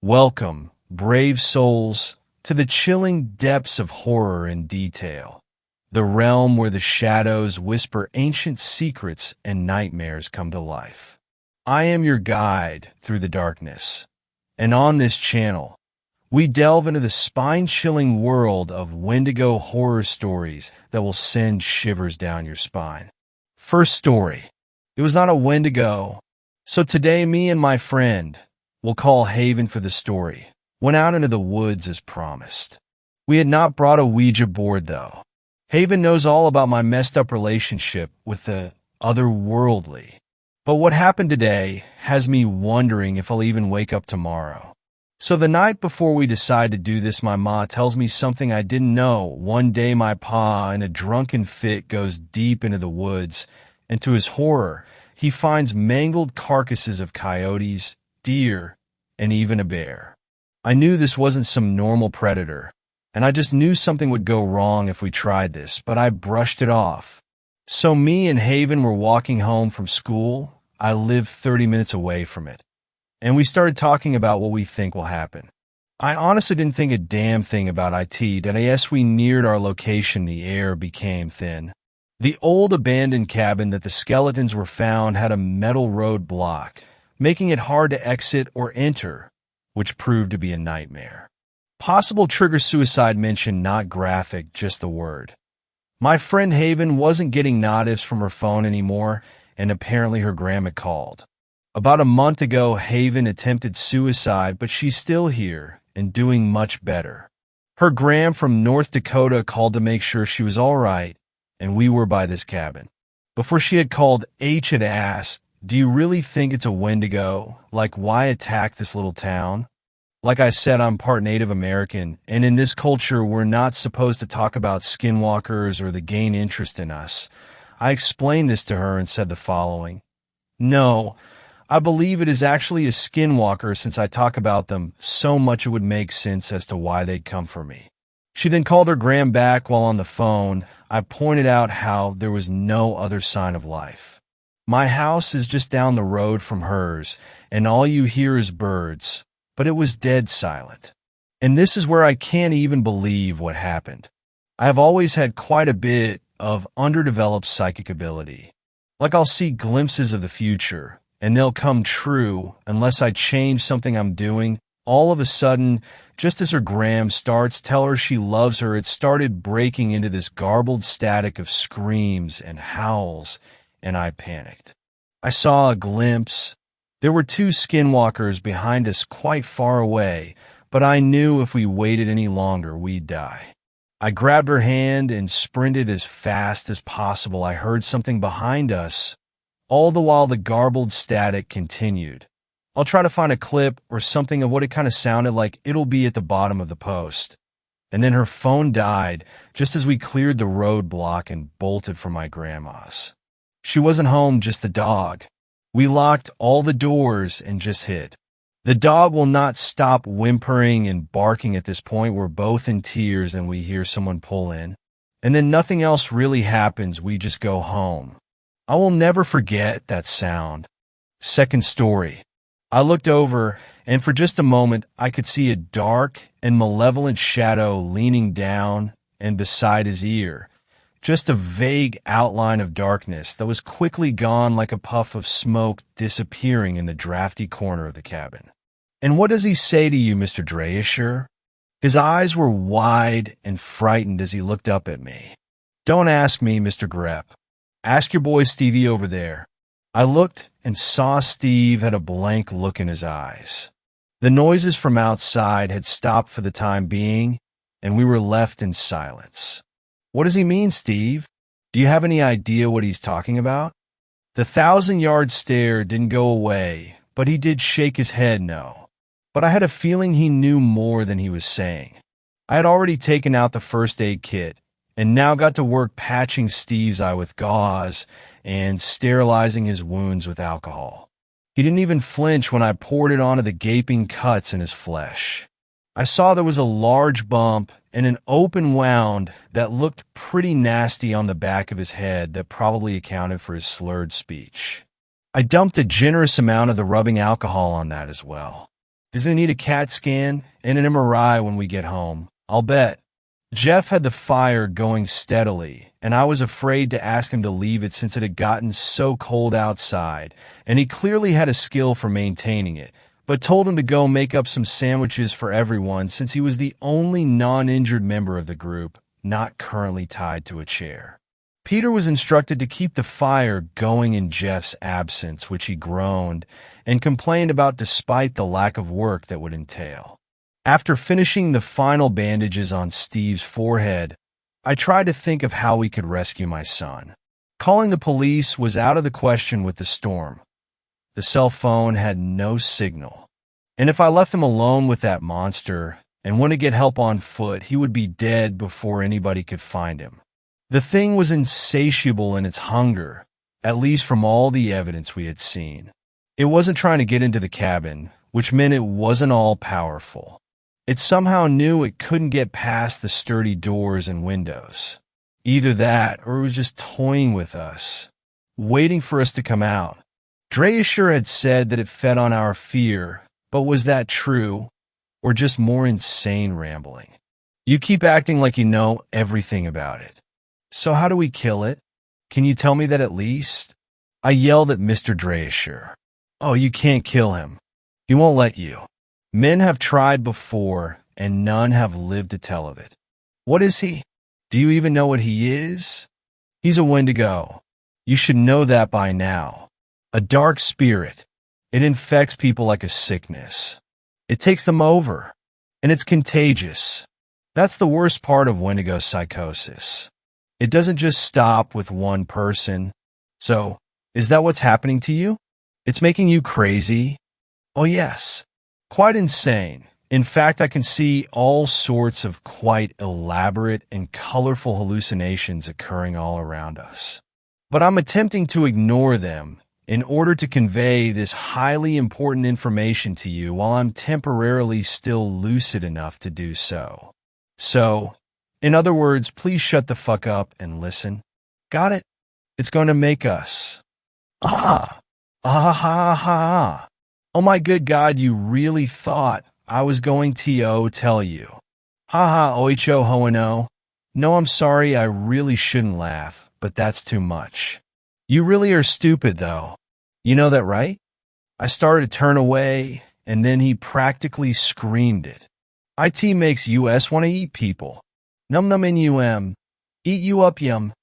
Welcome, brave souls, to the chilling depths of horror and detail, the realm where the shadows whisper ancient secrets and nightmares come to life. I am your guide through the darkness, and on this channel, we delve into the spine-chilling world of Wendigo horror stories that will send shivers down your spine. First story. It was not a Wendigo, so today me and my friend, we'll call Haven for the story, went out into the woods as promised. We had not brought a Ouija board, though. Haven knows all about my messed-up relationship with the otherworldly. But what happened today has me wondering if I'll even wake up tomorrow. So the night before we decide to do this, my ma tells me something I didn't know. One day my pa, in a drunken fit, goes deep into the woods, and to his horror, he finds mangled carcasses of coyotes, deer, and even a bear. I knew this wasn't some normal predator, and I just knew something would go wrong if we tried this, but I brushed it off. So me and Haven were walking home from school. I live 30 minutes away from it, and we started talking about what we think will happen. I honestly didn't think a damn thing about it, and as we neared our location, the air became thin. The old abandoned cabin that the skeletons were found had a metal roadblock, making it hard to exit or enter, which proved to be a nightmare. Possible trigger suicide mentioned, not graphic, just the word. My friend Haven wasn't getting notice from her phone anymore, and apparently her grandma called. About a month ago, Haven attempted suicide, but she's still here and doing much better. Her gram from North Dakota called to make sure she was all right, and we were by this cabin. Before she had called, H had asked, "Do you really think it's a Wendigo? Like, why attack this little town?" Like I said, I'm part Native American, and in this culture, we're not supposed to talk about skinwalkers or the gain interest in us. I explained this to her and said the following: "No, I believe it is actually a skinwalker since I talk about them so much it would make sense as to why they'd come for me." She then called her gram back. While on the phone, I pointed out how there was no other sign of life. My house is just down the road from hers, and all you hear is birds, but it was dead silent. And this is where I can't even believe what happened. I have always had quite a bit of underdeveloped psychic ability. Like, I'll see glimpses of the future, and they'll come true unless I change something I'm doing. All of a sudden, just as her gram starts, tell her she loves her, it started breaking into this garbled static of screams and howls, and I panicked. I saw a glimpse. There were two skinwalkers behind us quite far away, but I knew if we waited any longer, we'd die. I grabbed her hand and sprinted as fast as possible. I heard something behind us. All the while, the garbled static continued. I'll try to find a clip or something of what it kind of sounded like. It'll be at the bottom of the post. And then her phone died just as we cleared the roadblock and bolted for my grandma's. She wasn't home, just the dog. We locked all the doors and just hid. The dog will not stop whimpering and barking at this point. We're both in tears and we hear someone pull in. And then nothing else really happens. We just go home. I will never forget that sound. Second story. I looked over, and for just a moment, I could see a dark and malevolent shadow leaning down and beside his ear. Just a vague outline of darkness that was quickly gone like a puff of smoke disappearing in the drafty corner of the cabin. "And what does he say to you, Mr. Dreischer?" His eyes were wide and frightened as he looked up at me. "Don't ask me, Mr. Grepp. Ask your boy Stevie over there." I looked and saw Steve had a blank look in his eyes. The noises from outside had stopped for the time being, and we were left in silence. "What does he mean, Steve? Do you have any idea what he's talking about?" The 1,000-yard stare didn't go away, but he did shake his head no. But I had a feeling he knew more than he was saying. I had already taken out the first aid kit, and now got to work patching Steve's eye with gauze and sterilizing his wounds with alcohol. He didn't even flinch when I poured it onto the gaping cuts in his flesh. I saw there was a large bump and an open wound that looked pretty nasty on the back of his head that probably accounted for his slurred speech. I dumped a generous amount of the rubbing alcohol on that as well. He's going to need a CAT scan and an MRI when we get home. I'll bet. Jeff had the fire going steadily, and I was afraid to ask him to leave it since it had gotten so cold outside, and he clearly had a skill for maintaining it, but told him to go make up some sandwiches for everyone since he was the only non-injured member of the group not currently tied to a chair. Peter was instructed to keep the fire going in Jeff's absence, which he groaned and complained about despite the lack of work that would entail. After finishing the final bandages on Steve's forehead, I tried to think of how we could rescue my son. Calling the police was out of the question with the storm. The cell phone had no signal. And if I left him alone with that monster and went to get help on foot, he would be dead before anybody could find him. The thing was insatiable in its hunger, at least from all the evidence we had seen. It wasn't trying to get into the cabin, which meant it wasn't all-powerful. It somehow knew it couldn't get past the sturdy doors and windows. Either that, or it was just toying with us, waiting for us to come out. Dreasher had said that it fed on our fear, but was that true, or just more insane rambling? You keep acting like you know everything about it. So how do we kill it? Can you tell me that at least? I yelled at Mr. Dreasher. Oh, you can't kill him. He won't let you. Men have tried before, and none have lived to tell of it. What is he? Do you even know what he is? He's a Wendigo. You should know that by now. A dark spirit. It infects people like a sickness. It takes them over, and it's contagious. That's the worst part of Wendigo psychosis. It doesn't just stop with one person. So, is that what's happening to you? It's making you crazy? Oh yes. Quite insane. In fact, I can see all sorts of quite elaborate and colorful hallucinations occurring all around us. But I'm attempting to ignore them in order to convey this highly important information to you while I'm temporarily still lucid enough to do so. So, in other words, please shut the fuck up and listen. Got it? It's going to make us. Ah! Ah ha ha! Oh my good God, you really thought I was going to tell you. Ha ha oicho hoano. No, I'm sorry, I really shouldn't laugh, but that's too much. You really are stupid, though. You know that, right? I started to turn away, and then he practically screamed it. IT makes US want to eat people. Num num in eat you up yum.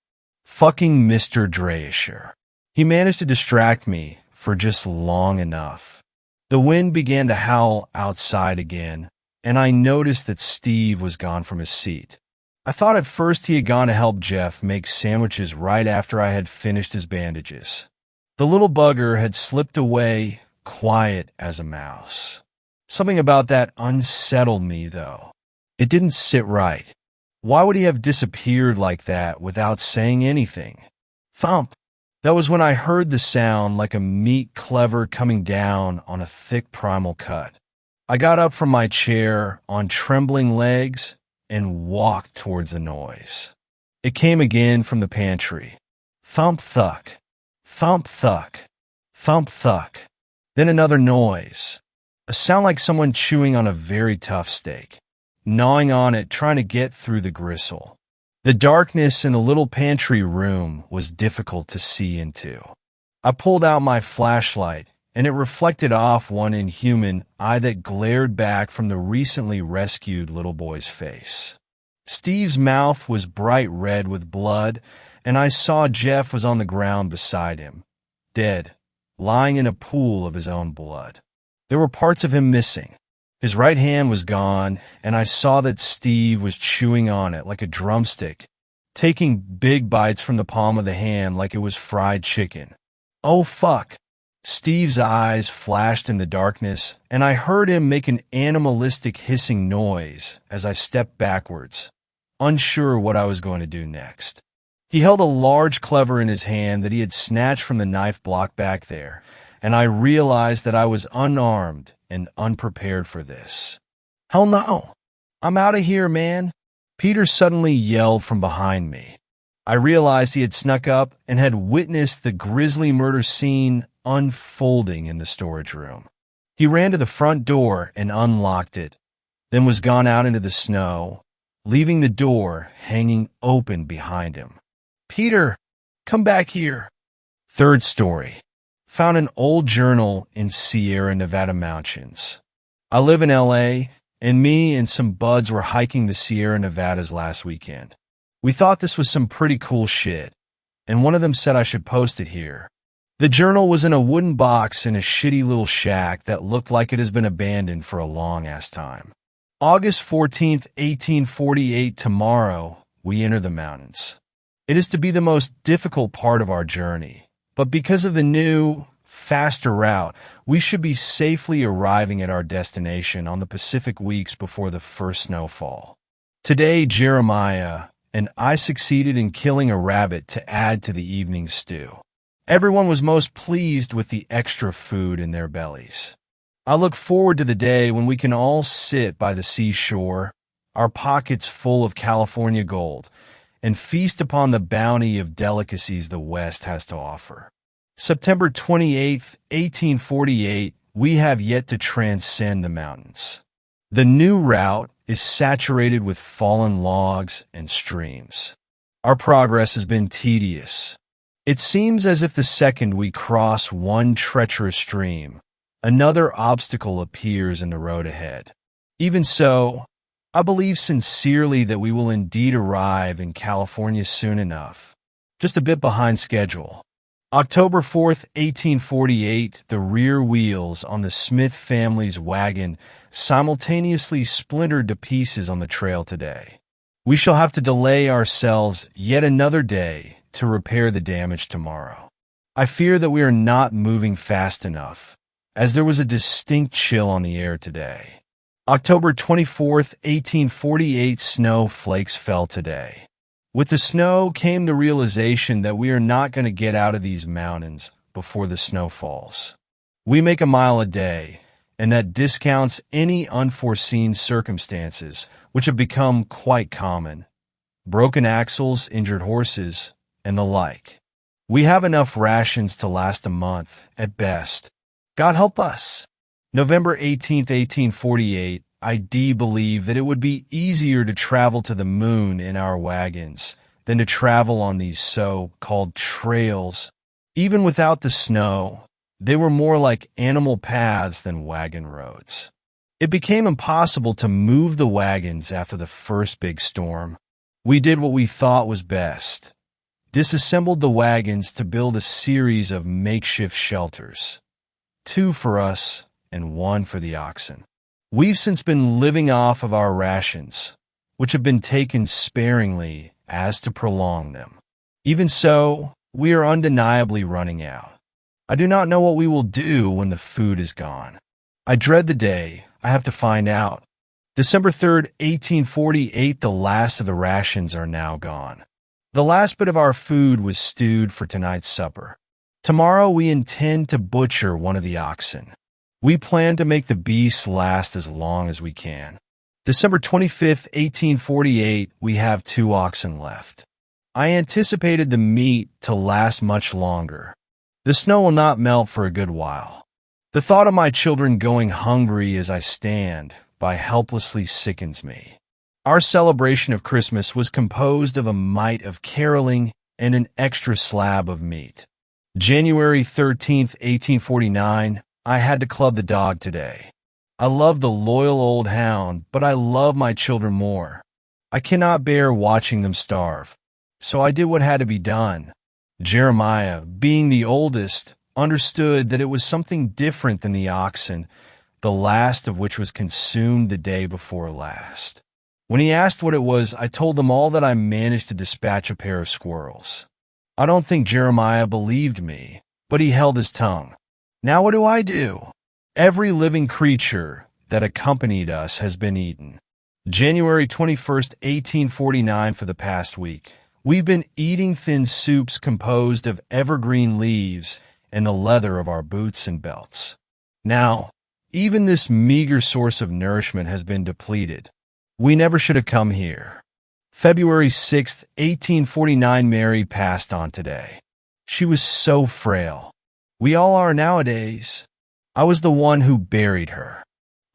Fucking Mr. Dreasher. He managed to distract me for just long enough. The wind began to howl outside again, and I noticed that Steve was gone from his seat. I thought at first he had gone to help Jeff make sandwiches right after I had finished his bandages. The little bugger had slipped away, quiet as a mouse. Something about that unsettled me, though. It didn't sit right. Why would he have disappeared like that without saying anything? Thump! That was when I heard the sound like a meat cleaver coming down on a thick primal cut. I got up from my chair on trembling legs and walked towards the noise. It came again from the pantry. Thump thuck, thump thuck, thump thuck. Then another noise. A sound like someone chewing on a very tough steak, gnawing on it, trying to get through the gristle. The darkness in the little pantry room was difficult to see into. I pulled out my flashlight, and it reflected off one inhuman eye that glared back from the recently rescued little boy's face. Steve's mouth was bright red with blood, and I saw Jeff was on the ground beside him, dead, lying in a pool of his own blood. There were parts of him missing. His right hand was gone, and I saw that Steve was chewing on it like a drumstick, taking big bites from the palm of the hand like it was fried chicken. Oh, fuck. Steve's eyes flashed in the darkness, and I heard him make an animalistic hissing noise as I stepped backwards, unsure what I was going to do next. He held a large cleaver in his hand that he had snatched from the knife block back there, and I realized that I was unarmed and unprepared for this. Hell no! I'm out of here, man! Peter suddenly yelled from behind me. I realized he had snuck up and had witnessed the grisly murder scene unfolding in the storage room. He ran to the front door and unlocked it, then was gone out into the snow, leaving the door hanging open behind him. "Peter, come back here." Third story. Found an old journal in Sierra Nevada mountains. I live in LA, and me and some buds were hiking the Sierra Nevadas last weekend. We thought this was some pretty cool shit, and one of them said I should post it here. The journal was in a wooden box in a shitty little shack that looked like it has been abandoned for a long-ass time. August 14th, 1848, tomorrow, we enter the mountains. It is to be the most difficult part of our journey, but because of the new, faster route, we should be safely arriving at our destination on the Pacific weeks before the first snowfall. Today, Jeremiah and I succeeded in killing a rabbit to add to the evening stew. Everyone was most pleased with the extra food in their bellies. I look forward to the day when we can all sit by the seashore, our pockets full of California gold, and feast upon the bounty of delicacies the West has to offer. September 28th, 1848, we have yet to transcend the mountains. The new route is saturated with fallen logs and streams. Our progress has been tedious. It seems as if the second we cross one treacherous stream, another obstacle appears in the road ahead. Even so, I believe sincerely that we will indeed arrive in California soon enough, just a bit behind schedule. October 4th, 1848, the rear wheels on the Smith family's wagon simultaneously splintered to pieces on the trail today. We shall have to delay ourselves yet another day to repair the damage tomorrow. I fear that we are not moving fast enough, as there was a distinct chill on the air today. October 24th, 1848, snow flakes fell today. With the snow came the realization that we are not going to get out of these mountains before the snow falls. We make a mile a day, and that discounts any unforeseen circumstances, which have become quite common. Broken axles, injured horses, and the like. We have enough rations to last a month, at best. God help us. November 18th, 1848, I believe that it would be easier to travel to the moon in our wagons than to travel on these so-called trails. Even without the snow, they were more like animal paths than wagon roads. It became impossible to move the wagons after the first big storm. We did what we thought was best. Disassembled the wagons to build a series of makeshift shelters. 2 for us and 1 for the oxen. We've since been living off of our rations, which have been taken sparingly as to prolong them. Even so, we are undeniably running out. I do not know what we will do when the food is gone. I dread the day I have to find out. December 3rd, 1848, the last of the rations are now gone. The last bit of our food was stewed for tonight's supper. Tomorrow we intend to butcher one of the oxen. We plan to make the beast last as long as we can. December 25th, 1848, we have 2 oxen left. I anticipated the meat to last much longer. The snow will not melt for a good while. The thought of my children going hungry as I stand by helplessly sickens me. Our celebration of Christmas was composed of a mite of caroling and an extra slab of meat. January 13th, 1849, I had to club the dog today. I love the loyal old hound, but I love my children more. I cannot bear watching them starve, so I did what had to be done. Jeremiah, being the oldest, understood that it was something different than the oxen, the last of which was consumed the day before last. When he asked what it was, I told them all that I managed to dispatch a pair of squirrels. I don't think Jeremiah believed me, but he held his tongue. Now what do I do? Every living creature that accompanied us has been eaten. January 21st, 1849, for the past week, we've been eating thin soups composed of evergreen leaves and the leather of our boots and belts. Now, even this meager source of nourishment has been depleted. We never should have come here. February 6th, 1849, Mary passed on today. She was so frail. We all are nowadays. I was the one who buried her.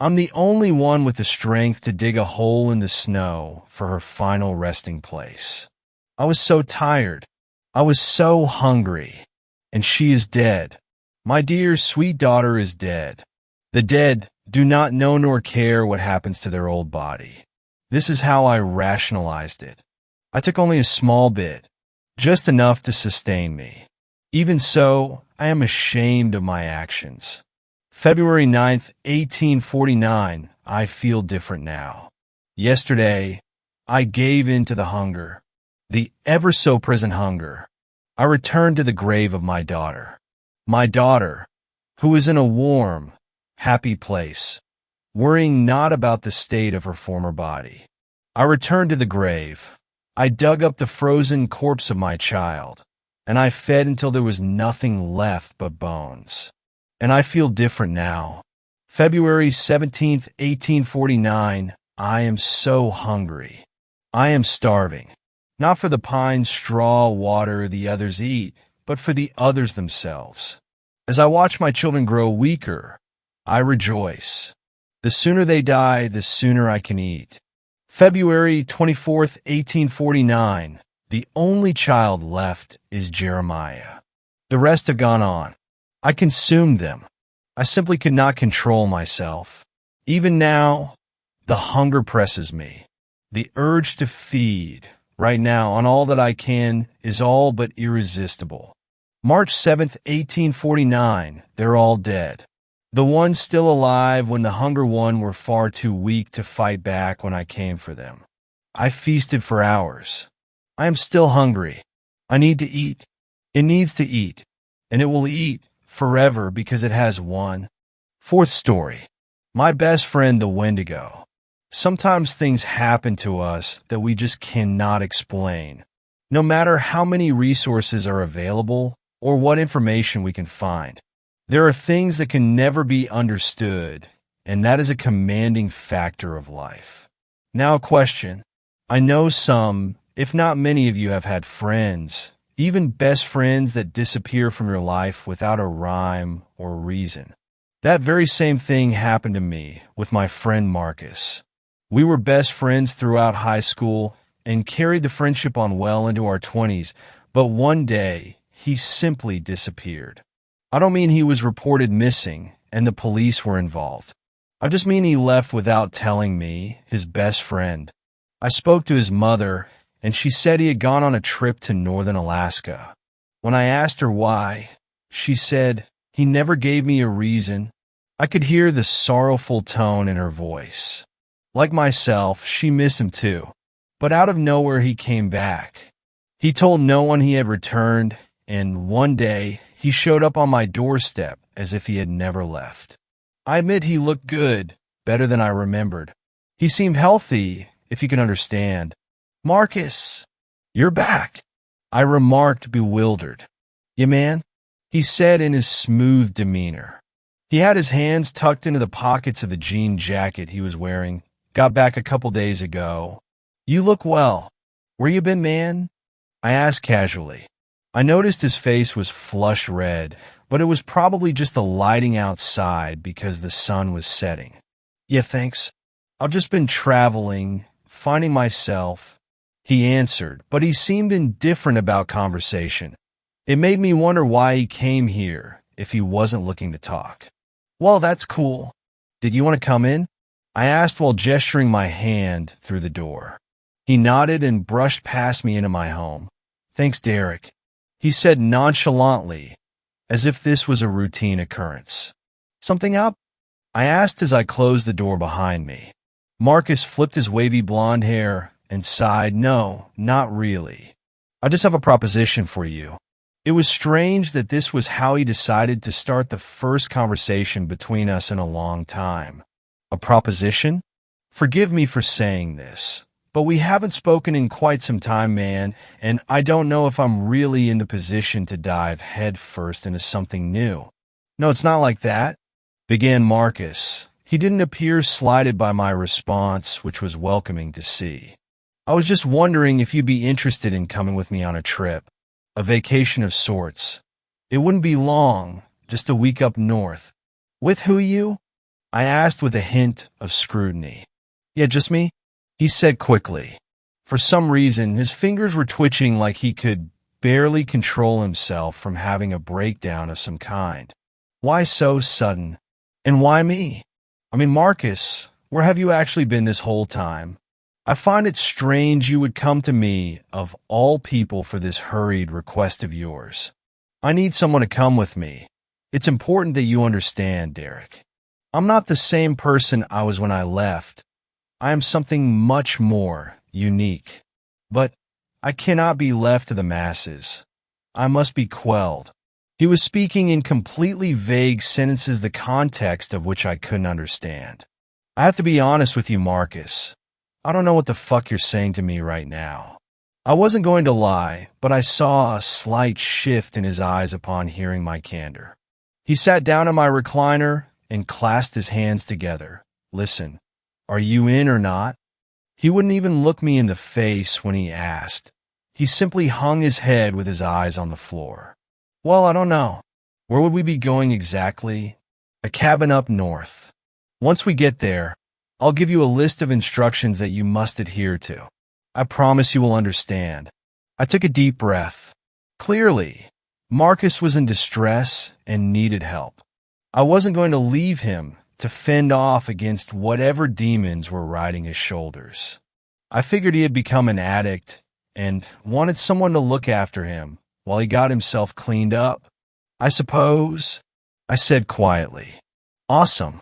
I'm the only one with the strength to dig a hole in the snow for her final resting place. I was so tired. I was so hungry. And she is dead. My dear, sweet daughter is dead. The dead do not know nor care what happens to their old body. This is how I rationalized it. I took only a small bit, just enough to sustain me. Even so, I am ashamed of my actions. February 9th, 1849, I feel different now. Yesterday, I gave in to the hunger, the ever-so-present hunger. I returned to the grave of my daughter, who is in a warm, happy place, worrying not about the state of her former body. I returned to the grave. I dug up the frozen corpse of my child, and I fed until there was nothing left but bones. And I feel different now. February 17th, 1849, I am so hungry. I am starving. Not for the pine, straw, water the others eat, but for the others themselves. As I watch my children grow weaker, I rejoice. The sooner they die, the sooner I can eat. February 24th, 1849, the only child left is Jeremiah. The rest have gone on. I consumed them. I simply could not control myself. Even now, the hunger presses me. The urge to feed, right now, on all that I can, is all but irresistible. March 7th, 1849, they're all dead. The ones still alive when the hunger won were far too weak to fight back when I came for them. I feasted for hours. I am still hungry. I need to eat. It needs to eat, and it will eat forever because it has won. Fourth story. My best friend, the Wendigo. Sometimes things happen to us that we just cannot explain. No matter how many resources are available or what information we can find, there are things that can never be understood, and that is a commanding factor of life. Now a question. I know some, if not many of you have had friends, even best friends that disappear from your life without a rhyme or reason. That very same thing happened to me with my friend Marcus. We were best friends throughout high school and carried the friendship on well into our 20s, but one day he simply disappeared. I don't mean he was reported missing and the police were involved. I just mean he left without telling me, his best friend. I spoke to his mother, and she said he had gone on a trip to northern Alaska. When I asked her why, she said, "He never gave me a reason." I could hear the sorrowful tone in her voice. Like myself, she missed him too. But out of nowhere he came back. He told no one he had returned, and one day he showed up on my doorstep as if he had never left. I admit he looked good, better than I remembered. He seemed healthy, if you can understand. "Marcus, you're back," I remarked, bewildered. "Yeah, man," he said in his smooth demeanor. He had his hands tucked into the pockets of the jean jacket he was wearing. "Got back a couple days ago. You look well. Where you been, man?" I asked casually. I noticed his face was flush red, but it was probably just the lighting outside because the sun was setting. "Yeah, thanks. I've just been traveling, finding myself," he answered, but he seemed indifferent about conversation. It made me wonder why he came here if he wasn't looking to talk. "Well, that's cool. Did you want to come in?" I asked while gesturing my hand through the door. He nodded and brushed past me into my home. "Thanks, Derek," he said nonchalantly, as if this was a routine occurrence. "Something up?" I asked as I closed the door behind me. Marcus flipped his wavy blonde hair and sighed, "No, not really. I just have a proposition for you." It was strange that this was how he decided to start the first conversation between us in a long time. A proposition? Forgive me for saying this, but we haven't spoken in quite some time, man, and I don't know if I'm really in the position to dive headfirst into something new. "No, it's not like that," began Marcus. He didn't appear slighted by my response, which was welcoming to see. "I was just wondering if you'd be interested in coming with me on a trip, a vacation of sorts. It wouldn't be long, just a week up north. With who you? I asked with a hint of scrutiny. Yeah, just me, he said quickly. For some reason, his fingers were twitching like he could barely control himself from having a breakdown of some kind. Why so sudden? And why me? I mean, Marcus, where have you actually been this whole time? I find it strange you would come to me, of all people, for this hurried request of yours. I need someone to come with me. It's important that you understand, Derek. I'm not the same person I was when I left. I am something much more unique. But I cannot be left to the masses. I must be quelled. He was speaking in completely vague sentences, the context of which I couldn't understand. I have to be honest with you, Marcus. I don't know what the fuck you're saying to me right now. I wasn't going to lie, but I saw a slight shift in his eyes upon hearing my candor. He sat down in my recliner and clasped his hands together. Listen, are you in or not? He wouldn't even look me in the face when he asked. He simply hung his head with his eyes on the floor. Well, I don't know. Where would we be going exactly? A cabin up north. Once we get there, I'll give you a list of instructions that you must adhere to. I promise you will understand. I took a deep breath. Clearly, Marcus was in distress and needed help. I wasn't going to leave him to fend off against whatever demons were riding his shoulders. I figured he had become an addict and wanted someone to look after him while he got himself cleaned up. I suppose, I said quietly. Awesome.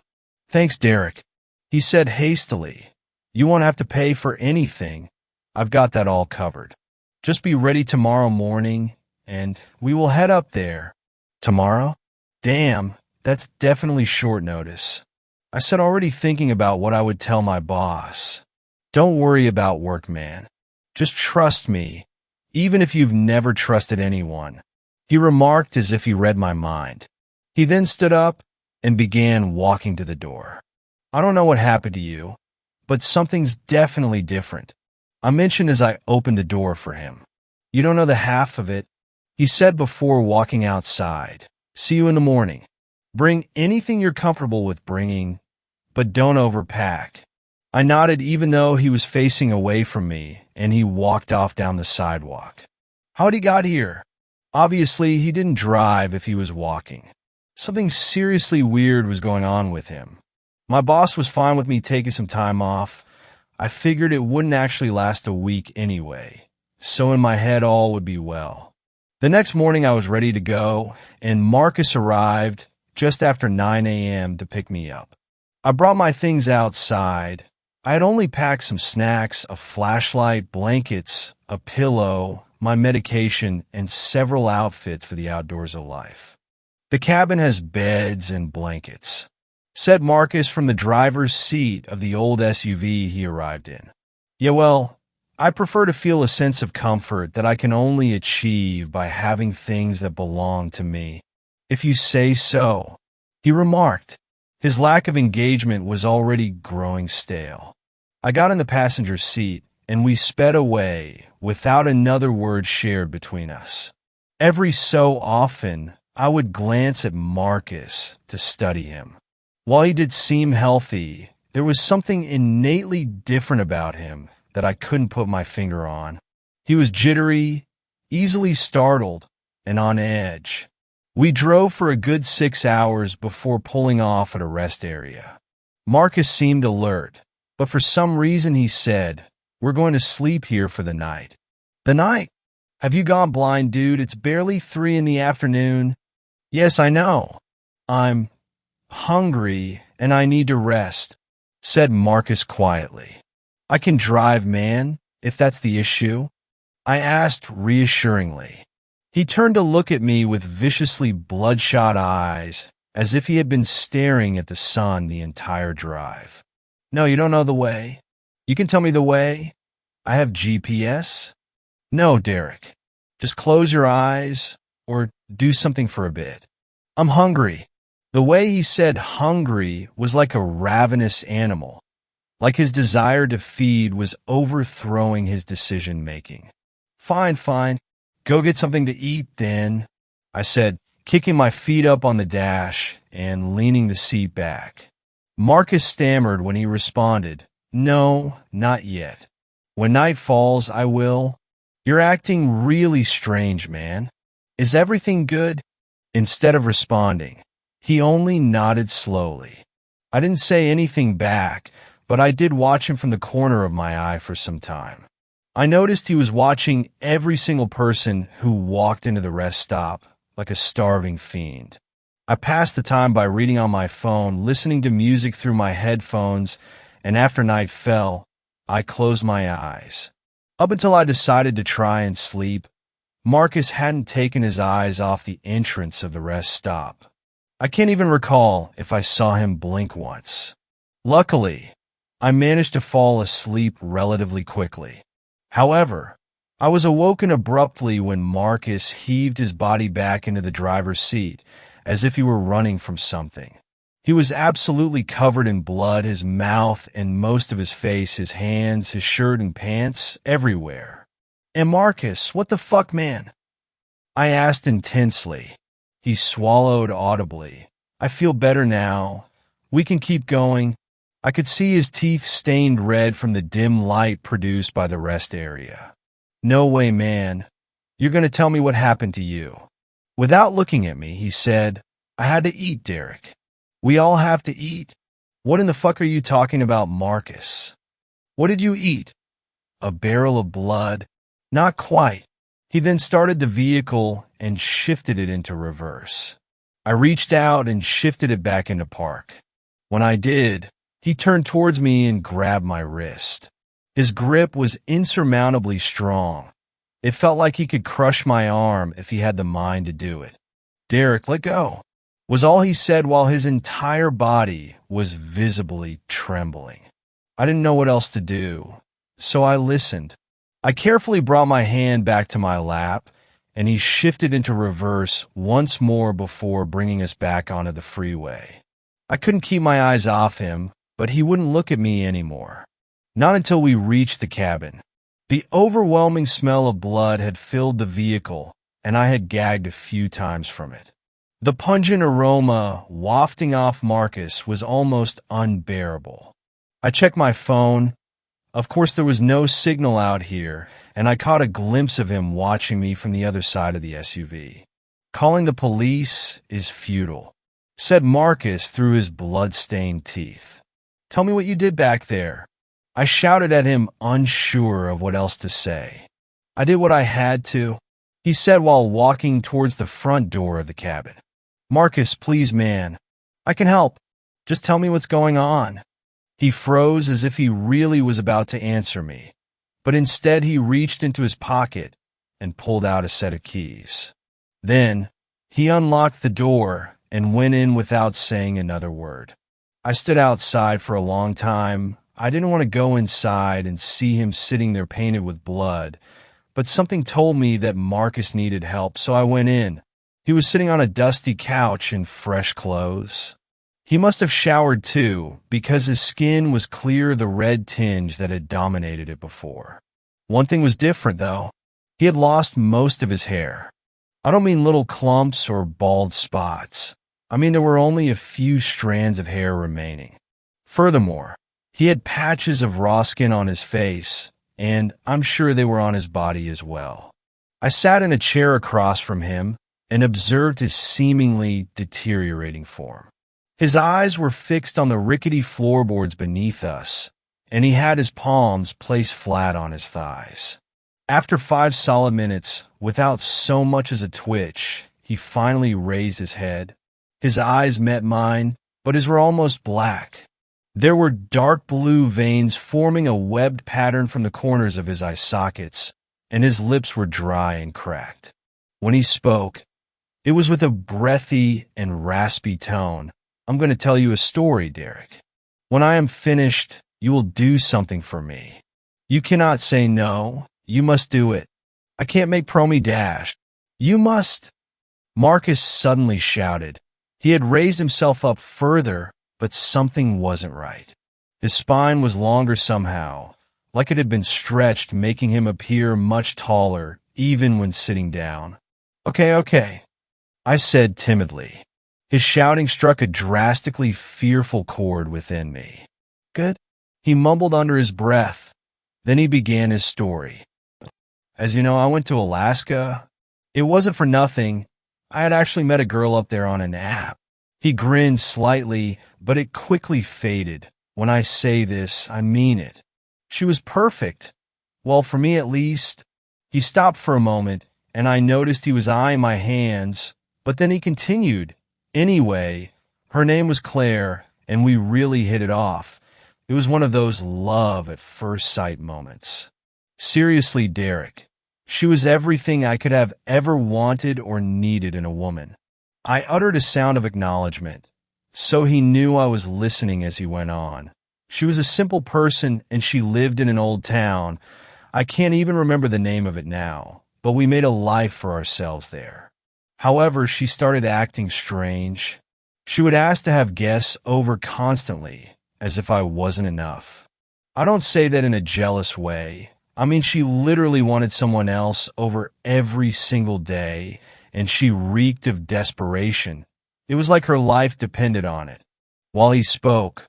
Thanks, Derek. He said hastily. You won't have to pay for anything. I've got that all covered. Just be ready tomorrow morning, and we will head up there. Tomorrow? Damn, that's definitely short notice. I said, already thinking about what I would tell my boss. Don't worry about work, man. Just trust me, even if you've never trusted anyone. He remarked as if he read my mind. He then stood up and began walking to the door. I don't know what happened to you, but something's definitely different. I mentioned as I opened the door for him. You don't know the half of it, he said before walking outside. See you in the morning. Bring anything you're comfortable with bringing, but don't overpack. I nodded even though he was facing away from me, and he walked off down the sidewalk. How'd he got here? Obviously, he didn't drive if he was walking. Something seriously weird was going on with him. My boss was fine with me taking some time off. I figured it wouldn't actually last a week anyway, so in my head all would be well. The next morning I was ready to go, and Marcus arrived just after 9 a.m. to pick me up. I brought my things outside. I had only packed some snacks, a flashlight, blankets, a pillow, my medication, and several outfits for the outdoors of life. The cabin has beds and blankets, said Marcus from the driver's seat of the old SUV he arrived in. Yeah, well, I prefer to feel a sense of comfort that I can only achieve by having things that belong to me. If you say so, he remarked. His lack of engagement was already growing stale. I got in the passenger seat, and we sped away without another word shared between us. Every so often, I would glance at Marcus to study him. While he did seem healthy, there was something innately different about him that I couldn't put my finger on. He was jittery, easily startled, and on edge. We drove for a good 6 hours before pulling off at a rest area. Marcus seemed alert, but for some reason he said, "We're going to sleep here for the night." The night? Have you gone blind, dude? It's barely 3 in the afternoon. Yes, I know. I'm hungry and I need to rest, said Marcus quietly. I can drive, man, if that's the issue, I asked reassuringly. He turned to look at me with viciously bloodshot eyes, as if he had been staring at the sun the entire drive. No, you don't know the way. You can tell me the way. I have GPS. No, Derek. Just close your eyes or do something for a bit. I'm hungry. The way he said hungry was like a ravenous animal, like his desire to feed was overthrowing his decision-making. Fine. Go get something to eat then, I said kicking my feet up on the dash and leaning the seat back. Marcus stammered when he responded, "No, not yet. When night falls, I will." "You're acting really strange, man. Is everything good?" Instead of responding, he only nodded slowly. I didn't say anything back, but I did watch him from the corner of my eye for some time. I noticed he was watching every single person who walked into the rest stop like a starving fiend. I passed the time by reading on my phone, listening to music through my headphones, and after night fell, I closed my eyes. Up until I decided to try and sleep, Marcus hadn't taken his eyes off the entrance of the rest stop. I can't even recall if I saw him blink once. Luckily, I managed to fall asleep relatively quickly. However, I was awoken abruptly when Marcus heaved his body back into the driver's seat, as if he were running from something. He was absolutely covered in blood, his mouth and most of his face, his hands, his shirt and pants, everywhere. "And Marcus, what the fuck, man?" I asked intensely. He swallowed audibly. "I feel better now. We can keep going." I could see his teeth stained red from the dim light produced by the rest area. "No way, man. You're going to tell me what happened to you." Without looking at me, he said, "I had to eat, Derek." "We all have to eat." "What in the fuck are you talking about, Marcus?" "What did you eat?" "A barrel of blood." "Not quite." He then started the vehicle and shifted it into reverse. I reached out and shifted it back into park. When I did, he turned towards me and grabbed my wrist. His grip was insurmountably strong. It felt like he could crush my arm if he had the mind to do it. "Derek, let go," was all he said while his entire body was visibly trembling. I didn't know what else to do, so I listened. I carefully brought my hand back to my lap, and he shifted into reverse once more before bringing us back onto the freeway. I couldn't keep my eyes off him, but he wouldn't look at me anymore. Not until we reached the cabin. The overwhelming smell of blood had filled the vehicle, and I had gagged a few times from it. The pungent aroma wafting off Marcus was almost unbearable. I checked my phone. Of course, there was no signal out here, and I caught a glimpse of him watching me from the other side of the SUV. "Calling the police is futile," said Marcus through his blood-stained teeth. "Tell me what you did back there." I shouted at him, unsure of what else to say. "I did what I had to," he said while walking towards the front door of the cabin. "Marcus, please, man. I can help. Just tell me what's going on." He froze as if he really was about to answer me, but instead he reached into his pocket and pulled out a set of keys. Then he unlocked the door and went in without saying another word. I stood outside for a long time. I didn't want to go inside and see him sitting there painted with blood, but something told me that Marcus needed help, so I went in. He was sitting on a dusty couch in fresh clothes. He must have showered too, because his skin was clear of the red tinge that had dominated it before. One thing was different, though. He had lost most of his hair. I don't mean little clumps or bald spots. I mean there were only a few strands of hair remaining. Furthermore, he had patches of raw skin on his face, and I'm sure they were on his body as well. I sat in a chair across from him and observed his seemingly deteriorating form. His eyes were fixed on the rickety floorboards beneath us, and he had his palms placed flat on his thighs. After 5 solid minutes, without so much as a twitch, he finally raised his head. His eyes met mine, but his were almost black. There were dark blue veins forming a webbed pattern from the corners of his eye sockets, and his lips were dry and cracked. When he spoke, it was with a breathy and raspy tone. "I'm going to tell you a story, Derek. When I am finished, you will do something for me. You cannot say no. You must do it. I can't make Promi dash. You must." Marcus suddenly shouted. He had raised himself up further, but something wasn't right. His spine was longer somehow, like it had been stretched, making him appear much taller, even when sitting down. Okay. I said timidly. His shouting struck a drastically fearful chord within me. Good? He mumbled under his breath. Then he began his story. As you know, I went to Alaska. It wasn't for nothing. I had actually met a girl up there on an app. He grinned slightly, but it quickly faded. When I say this, I mean it. She was perfect. Well, for me at least. He stopped for a moment, and I noticed he was eyeing my hands, but then he continued. Anyway, her name was Claire, and we really hit it off. It was one of those love at first sight moments. Seriously, Derek, she was everything I could have ever wanted or needed in a woman. I uttered a sound of acknowledgement, so he knew I was listening as he went on. She was a simple person, and she lived in an old town. I can't even remember the name of it now, but we made a life for ourselves there. However, she started acting strange. She would ask to have guests over constantly, as if I wasn't enough. I don't say that in a jealous way. I mean, she literally wanted someone else over every single day, and she reeked of desperation. It was like her life depended on it. While he spoke,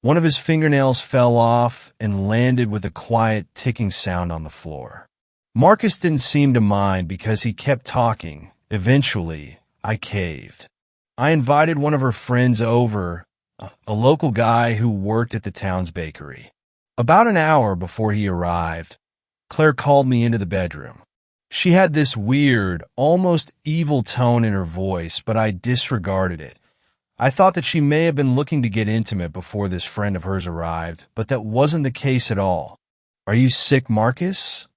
one of his fingernails fell off and landed with a quiet ticking sound on the floor. Marcus didn't seem to mind because he kept talking. Eventually, I caved. I invited one of her friends over, a local guy who worked at the town's bakery. About an hour before he arrived, Claire called me into the bedroom. She had this weird, almost evil tone in her voice, but I disregarded it. I thought that she may have been looking to get intimate before this friend of hers arrived, but that wasn't the case at all. "Are you sick, Marcus?"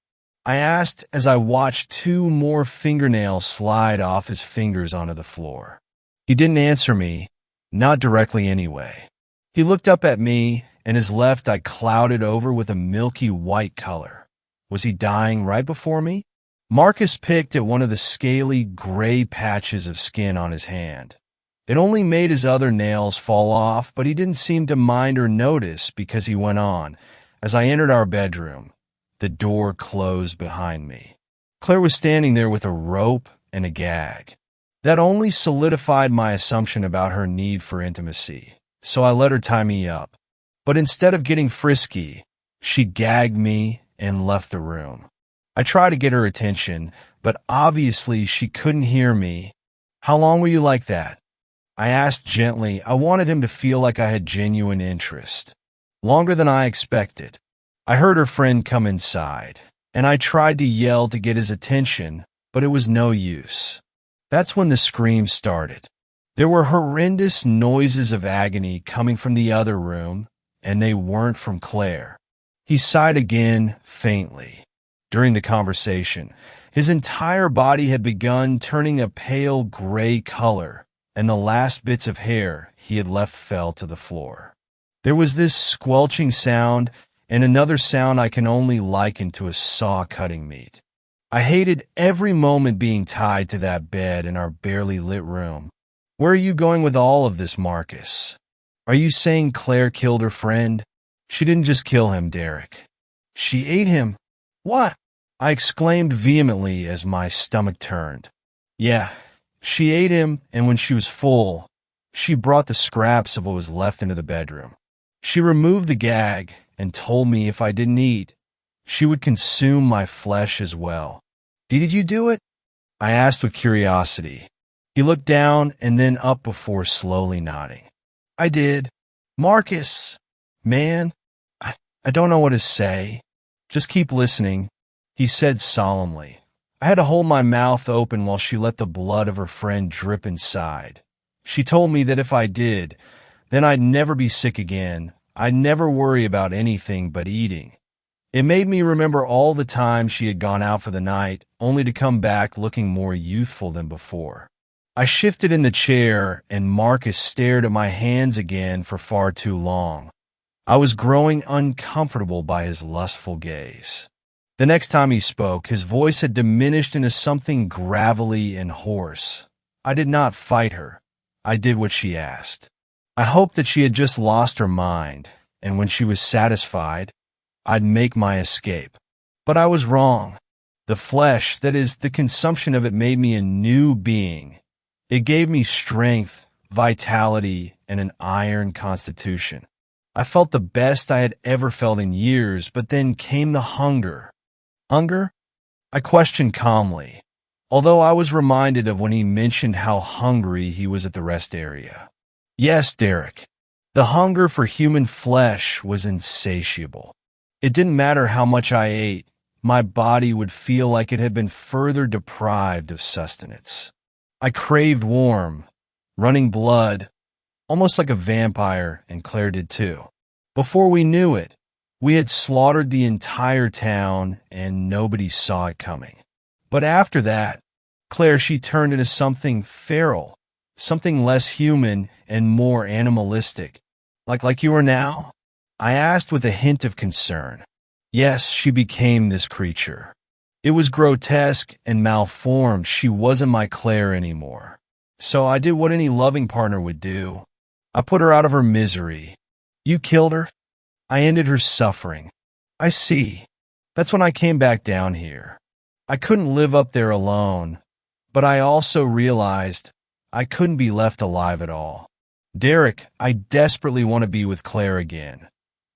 I asked as I watched 2 more fingernails slide off his fingers onto the floor. He didn't answer me, not directly anyway. He looked up at me, and his left eye clouded over with a milky white color. Was he dying right before me? Marcus picked at one of the scaly, gray patches of skin on his hand. It only made his other nails fall off, but he didn't seem to mind or notice because he went on. As I entered our bedroom, the door closed behind me. Claire was standing there with a rope and a gag. That only solidified my assumption about her need for intimacy, so I let her tie me up. But instead of getting frisky, she gagged me and left the room. I tried to get her attention, but obviously she couldn't hear me. "How long were you like that?" I asked gently. I wanted him to feel like I had genuine interest. "Longer than I expected." I heard her friend come inside, and I tried to yell to get his attention, but it was no use. That's when the screams started. There were horrendous noises of agony coming from the other room, and they weren't from Claire. He sighed again, faintly. During the conversation, his entire body had begun turning a pale gray color, and the last bits of hair he had left fell to the floor. There was this squelching sound, and another sound I can only liken to a saw cutting meat. I hated every moment being tied to that bed in our barely lit room. "Where are you going with all of this, Marcus? Are you saying Claire killed her friend?" "She didn't just kill him, Derek. She ate him." "What?" I exclaimed vehemently as my stomach turned. "Yeah, she ate him, and when she was full, she brought the scraps of what was left into the bedroom. She removed the gag and told me if I didn't eat, she would consume my flesh as well." "Did you do it?" I asked with curiosity. He looked down and then up before slowly nodding. "I did. Marcus, man, I don't know what to say. Just keep listening," he said solemnly. I had to hold my mouth open while she let the blood of her friend drip inside. She told me that if I did, then I'd never be sick again. I'd never worry about anything but eating. It made me remember all the times she had gone out for the night, only to come back looking more youthful than before. I shifted in the chair, and Marcus stared at my hands again for far too long. I was growing uncomfortable by his lustful gaze. The next time he spoke, his voice had diminished into something gravelly and hoarse. I did not fight her. I did what she asked. I hoped that she had just lost her mind, and when she was satisfied, I'd make my escape. But I was wrong. The flesh, that is, the consumption of it, made me a new being, It gave me strength, vitality, and an iron constitution. I felt the best I had ever felt in years, but then came the hunger. Hunger? I questioned calmly, although I was reminded of when he mentioned how hungry he was at the rest area. Yes, Derek. The hunger for human flesh was insatiable. It didn't matter how much I ate, my body would feel like it had been further deprived of sustenance. I craved warm, running blood, almost like a vampire, and Claire did too. Before we knew it, we had slaughtered the entire town, and nobody saw it coming. But after that, Claire, she turned into something feral, something less human and more animalistic. Like you are now? I asked with a hint of concern. Yes, she became this creature. It was grotesque and malformed. She wasn't my Claire anymore. So I did what any loving partner would do. I put her out of her misery. You killed her? I ended her suffering. I see. That's when I came back down here. I couldn't live up there alone, but I also realized I couldn't be left alive at all. Derek, I desperately want to be with Claire again.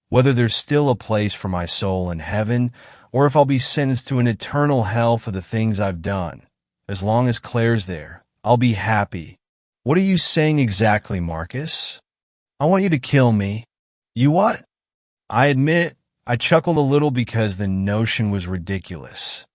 Whether there's still a place for my soul in heaven, or if I'll be sentenced to an eternal hell for the things I've done. As long as Claire's there, I'll be happy. What are you saying exactly, Marcus? I want you to kill me. You what? I admit, I chuckled a little because the notion was ridiculous.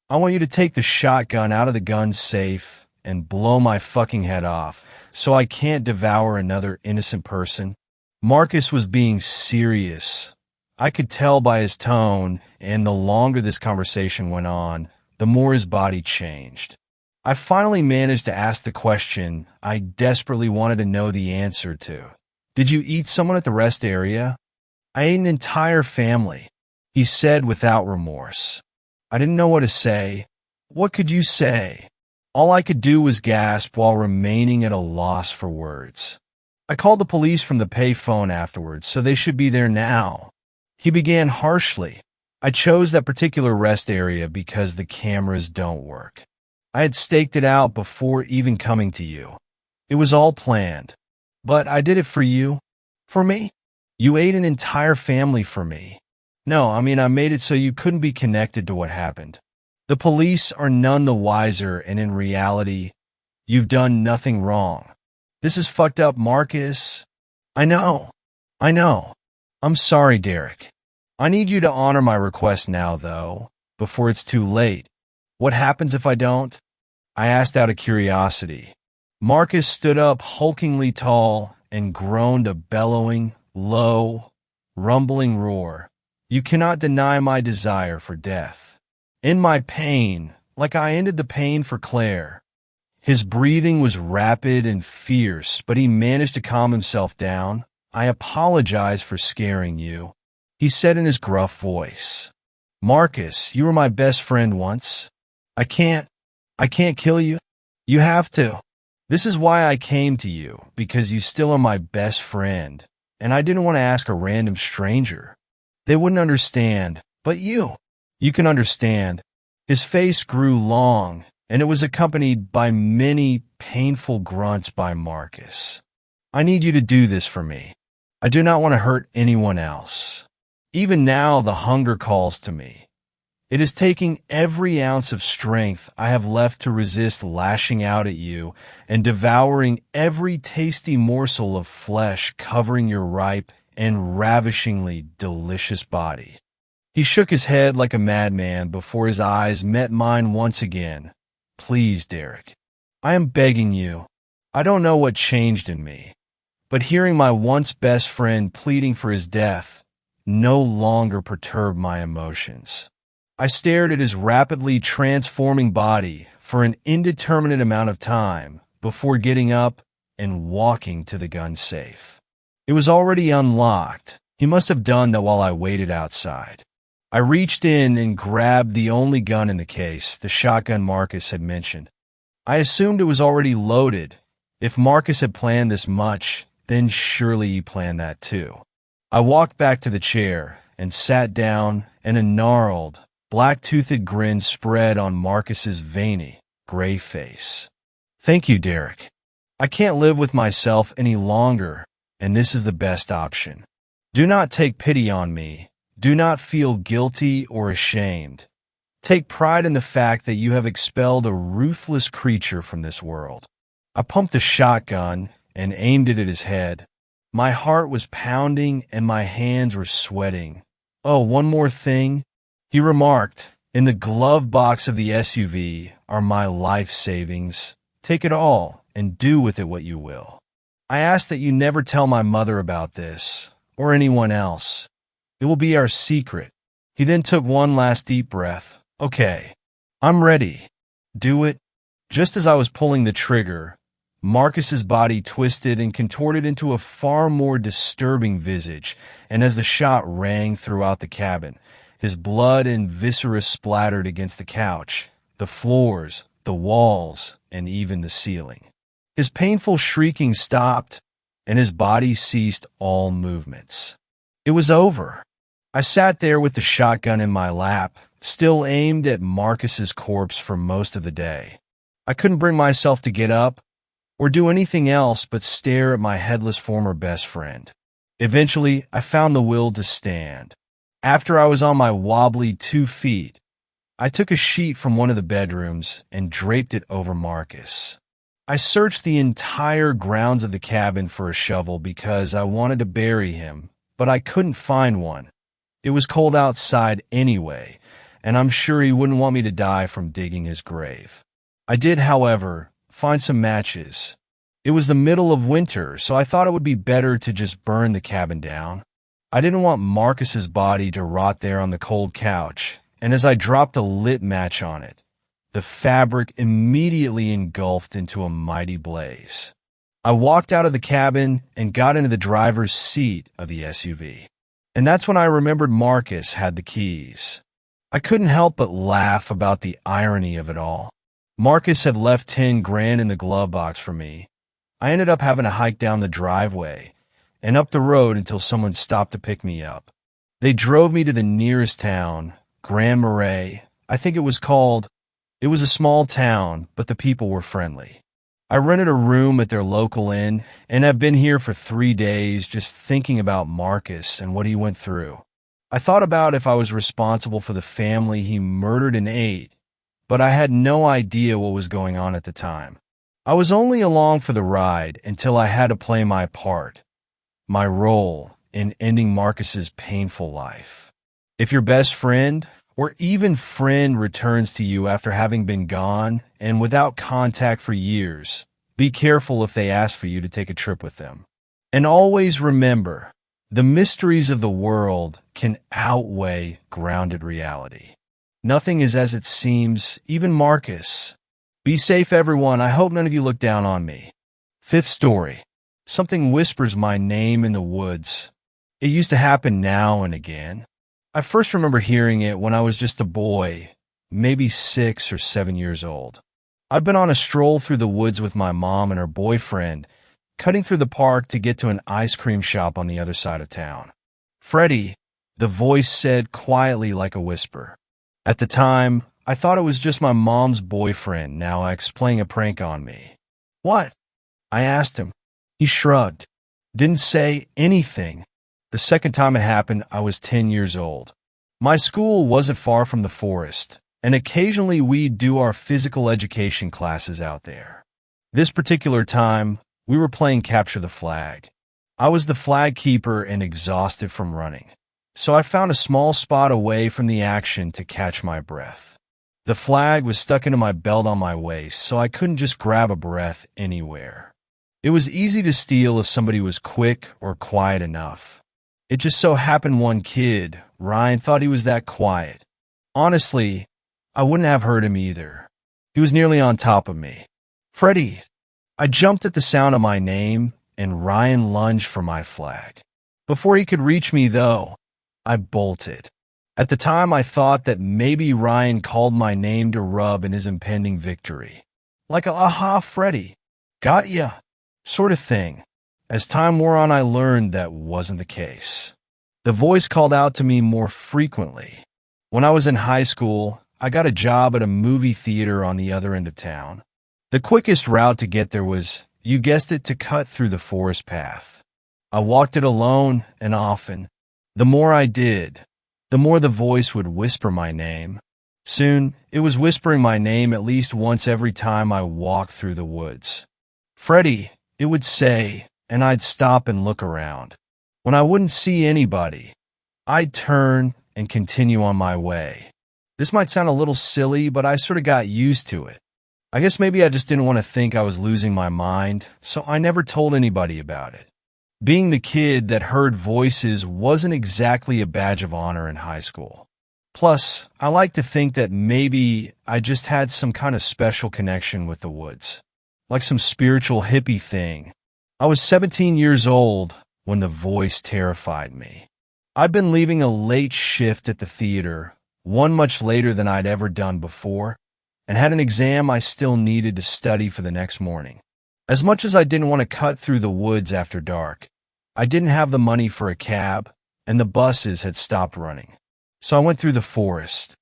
I want you to take the shotgun out of the gun safe and blow my fucking head off so I can't devour another innocent person. Marcus was being serious. I could tell by his tone, and the longer this conversation went on, the more his body changed. I finally managed to ask the question I desperately wanted to know the answer to. Did you eat someone at the rest area? I ate an entire family, he said without remorse. I didn't know what to say. What could you say? All I could do was gasp while remaining at a loss for words. I called the police from the payphone afterwards, so they should be there now. He began harshly. I chose that particular rest area because the cameras don't work. I had staked it out before even coming to you. It was all planned. But I did it for you. For me? You ate an entire family for me. No, I made it so you couldn't be connected to what happened. The police are none the wiser, and in reality, you've done nothing wrong. This is fucked up, Marcus. I know. I'm sorry, Derek. I need you to honor my request now, though, before it's too late. What happens if I don't? I asked out of curiosity. Marcus stood up hulkingly tall and groaned a bellowing, low, rumbling roar. You cannot deny my desire for death. In my pain, like I ended the pain for Claire. His breathing was rapid and fierce, but he managed to calm himself down. I apologize for scaring you, he said in his gruff voice. Marcus, you were my best friend once. I can't kill you. You have to. This is why I came to you, because you still are my best friend, and I didn't want to ask a random stranger. They wouldn't understand, but you can understand. His face grew long, and it was accompanied by many painful grunts by Marcus. I need you to do this for me. I do not want to hurt anyone else. Even now, the hunger calls to me. It is taking every ounce of strength I have left to resist lashing out at you and devouring every tasty morsel of flesh covering your ripe and ravishingly delicious body. He shook his head like a madman before his eyes met mine once again. Please, Derek, I am begging you. I don't know what changed in me, but hearing my once best friend pleading for his death no longer perturbed my emotions. I stared at his rapidly transforming body for an indeterminate amount of time before getting up and walking to the gun safe. It was already unlocked. He must have done that while I waited outside. I reached in and grabbed the only gun in the case, the shotgun Marcus had mentioned. I assumed it was already loaded. If Marcus had planned this much, then surely he planned that too. I walked back to the chair and sat down, and a gnarled, black-toothed grin spread on Marcus's veiny, gray face. Thank you, Derek. I can't live with myself any longer, and this is the best option. Do not take pity on me. Do not feel guilty or ashamed. Take pride in the fact that you have expelled a ruthless creature from this world. I pumped the shotgun and aimed it at his head. My heart was pounding and my hands were sweating. Oh, one more thing, he remarked. In the glove box of the SUV are my life savings. Take it all and do with it what you will. I ask that you never tell my mother about this, or anyone else. It will be our secret. He then took one last deep breath. Okay, I'm ready. Do it. Just as I was pulling the trigger, Marcus's body twisted and contorted into a far more disturbing visage, and as the shot rang throughout the cabin, his blood and viscera splattered against the couch, the floors, the walls, and even the ceiling. His painful shrieking stopped, and his body ceased all movements. It was over. I sat there with the shotgun in my lap, still aimed at Marcus's corpse for most of the day. I couldn't bring myself to get up or do anything else but stare at my headless former best friend. Eventually, I found the will to stand. After I was on my wobbly 2 feet, I took a sheet from one of the bedrooms and draped it over Marcus. I searched the entire grounds of the cabin for a shovel because I wanted to bury him, but I couldn't find one. It was cold outside anyway, and I'm sure he wouldn't want me to die from digging his grave. I did, however, find some matches. It was the middle of winter, so I thought it would be better to just burn the cabin down. I didn't want Marcus's body to rot there on the cold couch, and as I dropped a lit match on it, the fabric immediately engulfed into a mighty blaze. I walked out of the cabin and got into the driver's seat of the SUV. And that's when I remembered Marcus had the keys. I couldn't help but laugh about the irony of it all. Marcus had left 10 grand in the glove box for me. I ended up having to hike down the driveway and up the road until someone stopped to pick me up. They drove me to the nearest town, Grand Marais, I think it was called. It was a small town, but the people were friendly. I rented a room at their local inn and have been here for 3 days just thinking about Marcus and what he went through. I thought about if I was responsible for the family he murdered and ate, but I had no idea what was going on at the time. I was only along for the ride until I had to play my part, my role in ending Marcus's painful life. If your best friend or even friend returns to you after having been gone and without contact for years, be careful if they ask for you to take a trip with them. And always remember, the mysteries of the world can outweigh grounded reality. Nothing is as it seems, even Marcus. Be safe, everyone. I hope none of you look down on me. 5th story. Something whispers my name in the woods. It used to happen now and again. I first remember hearing it when I was just a boy, maybe 6 or 7 years old. I'd been on a stroll through the woods with my mom and her boyfriend, cutting through the park to get to an ice cream shop on the other side of town. "Freddie," the voice said quietly like a whisper. At the time, I thought it was just my mom's boyfriend now playing a prank on me. "What?" I asked him. He shrugged. Didn't say anything. The second time it happened, I was 10 years old. My school wasn't far from the forest, and occasionally we'd do our physical education classes out there. This particular time, we were playing Capture the Flag. I was the flag keeper and exhausted from running, so I found a small spot away from the action to catch my breath. The flag was stuck into my belt on my waist, so I couldn't just grab a breath anywhere. It was easy to steal if somebody was quick or quiet enough. It just so happened one kid, Ryan, thought he was that quiet. Honestly, I wouldn't have heard him either. He was nearly on top of me. "Freddie!" I jumped at the sound of my name, and Ryan lunged for my flag. Before he could reach me, though, I bolted. At the time, I thought that maybe Ryan called my name to rub in his impending victory. Like a "aha, Freddie, got ya" sort of thing. As time wore on, I learned that wasn't the case. The voice called out to me more frequently. When I was in high school, I got a job at a movie theater on the other end of town. The quickest route to get there was, you guessed it, to cut through the forest path. I walked it alone and often. The more I did, the more the voice would whisper my name. Soon, it was whispering my name at least once every time I walked through the woods. "Freddie," it would say, and I'd stop and look around. When I wouldn't see anybody, I'd turn and continue on my way. This might sound a little silly, but I sort of got used to it. I guess maybe I just didn't want to think I was losing my mind, so I never told anybody about it. Being the kid that heard voices wasn't exactly a badge of honor in high school. Plus, I like to think that maybe I just had some kind of special connection with the woods, like some spiritual hippie thing. I was 17 years old when the voice terrified me. I'd been leaving a late shift at the theater, one much later than I'd ever done before, and had an exam I still needed to study for the next morning. As much as I didn't want to cut through the woods after dark, I didn't have the money for a cab, and the buses had stopped running. So I went through the forest.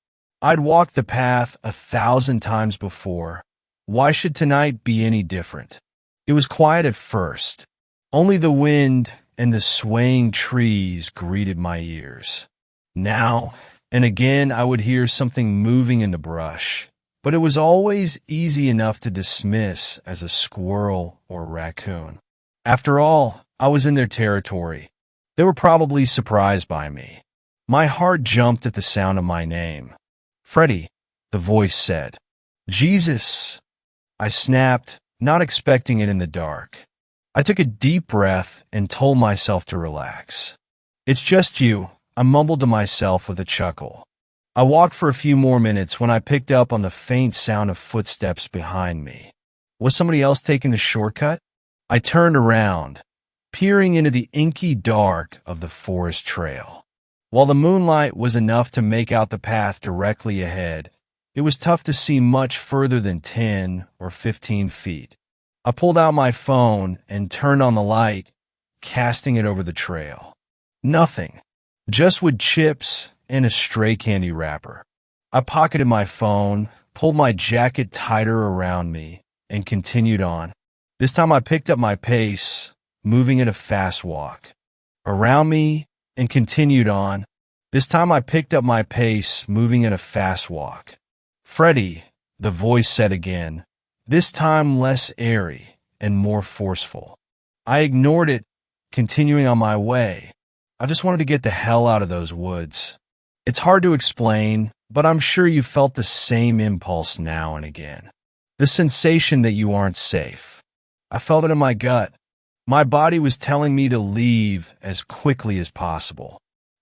I'd walked the path 1,000 times before. Why should tonight be any different? It was quiet at first. Only the wind and the swaying trees greeted my ears. Now and again I would hear something moving in the brush, but it was always easy enough to dismiss as a squirrel or raccoon. After all, I was in their territory. They were probably surprised by me. My heart jumped at the sound of my name. "Freddie," the voice said. "Jesus." I snapped, not expecting it in the dark. I took a deep breath and told myself to relax. "It's just you," I mumbled to myself with a chuckle. I walked for a few more minutes when I picked up on the faint sound of footsteps behind me. Was somebody else taking the shortcut? I turned around, peering into the inky dark of the forest trail. While the moonlight was enough to make out the path directly ahead, it was tough to see much further than 10 or 15 feet. I pulled out my phone and turned on the light, casting it over the trail. Nothing. Just wood chips and a stray candy wrapper. I pocketed my phone, pulled my jacket tighter around me, and continued on. This time I picked up my pace, moving at a fast walk. Around me, and continued on. This time I picked up my pace, moving at a fast walk. "Freddie," the voice said again, this time less airy and more forceful. I ignored it, continuing on my way. I just wanted to get the hell out of those woods. It's hard to explain, but I'm sure you felt the same impulse now and again. The sensation that you aren't safe. I felt it in my gut. My body was telling me to leave as quickly as possible.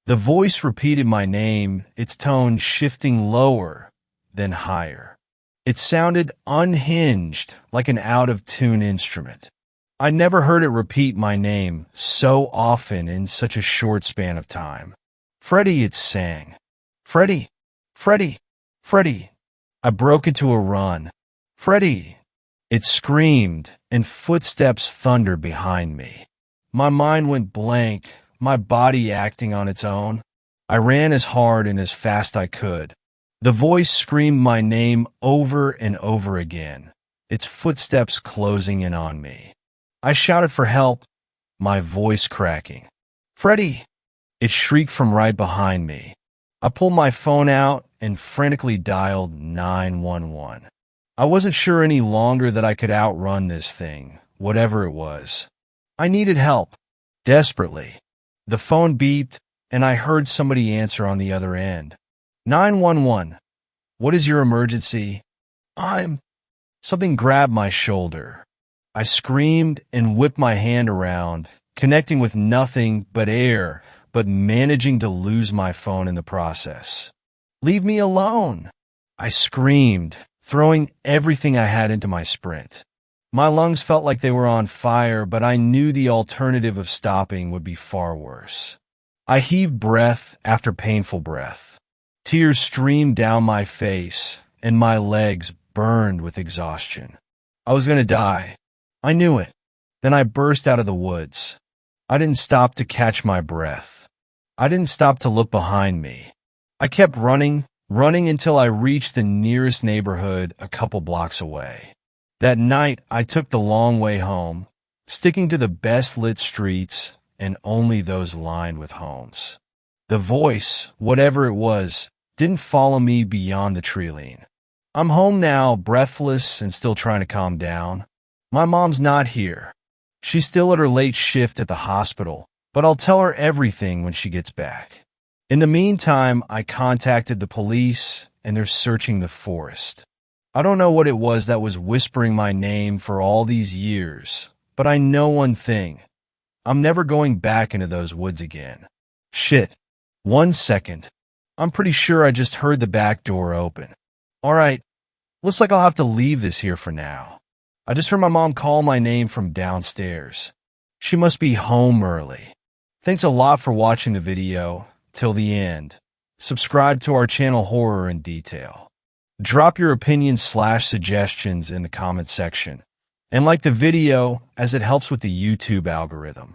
The voice repeated my name, its tone shifting lower, then higher. It sounded unhinged, like an out-of-tune instrument. I never heard it repeat my name so often in such a short span of time. "Freddie," it sang. "Freddie, Freddie, Freddie." I broke into a run. "Freddie!" It screamed, and footsteps thundered behind me. My mind went blank, my body acting on its own. I ran as hard and as fast I could. The voice screamed my name over and over again, its footsteps closing in on me. I shouted for help, my voice cracking. "Freddie!" It shrieked from right behind me. I pulled my phone out and frantically dialed 911. I wasn't sure any longer that I could outrun this thing, whatever it was. I needed help, desperately. The phone beeped, and I heard somebody answer on the other end. 911. "What is your emergency?" Something grabbed my shoulder. I screamed and whipped my hand around, connecting with nothing but air, but managing to lose my phone in the process. "Leave me alone!" I screamed, throwing everything I had into my sprint. My lungs felt like they were on fire, but I knew the alternative of stopping would be far worse. I heaved breath after painful breath. Tears streamed down my face, and my legs burned with exhaustion. I was going to die. I knew it. Then I burst out of the woods. I didn't stop to catch my breath. I didn't stop to look behind me. I kept running until I reached the nearest neighborhood a couple blocks away. That night, I took the long way home, sticking to the best lit streets and only those lined with homes. The voice, whatever it was, didn't follow me beyond the tree line. I'm home now, breathless and still trying to calm down. My mom's not here. She's still at her late shift at the hospital, but I'll tell her everything when she gets back. In the meantime, I contacted the police, and they're searching the forest. I don't know what it was that was whispering my name for all these years, but I know one thing. I'm never going back into those woods again. Shit. 1 second. I'm pretty sure I just heard the back door open. Alright, looks like I'll have to leave this here for now. I just heard my mom call my name from downstairs. She must be home early. Thanks a lot for watching the video till the end. Subscribe to our channel Horror in Detail. Drop your opinions/suggestions in the comment section. And like the video as it helps with the YouTube algorithm.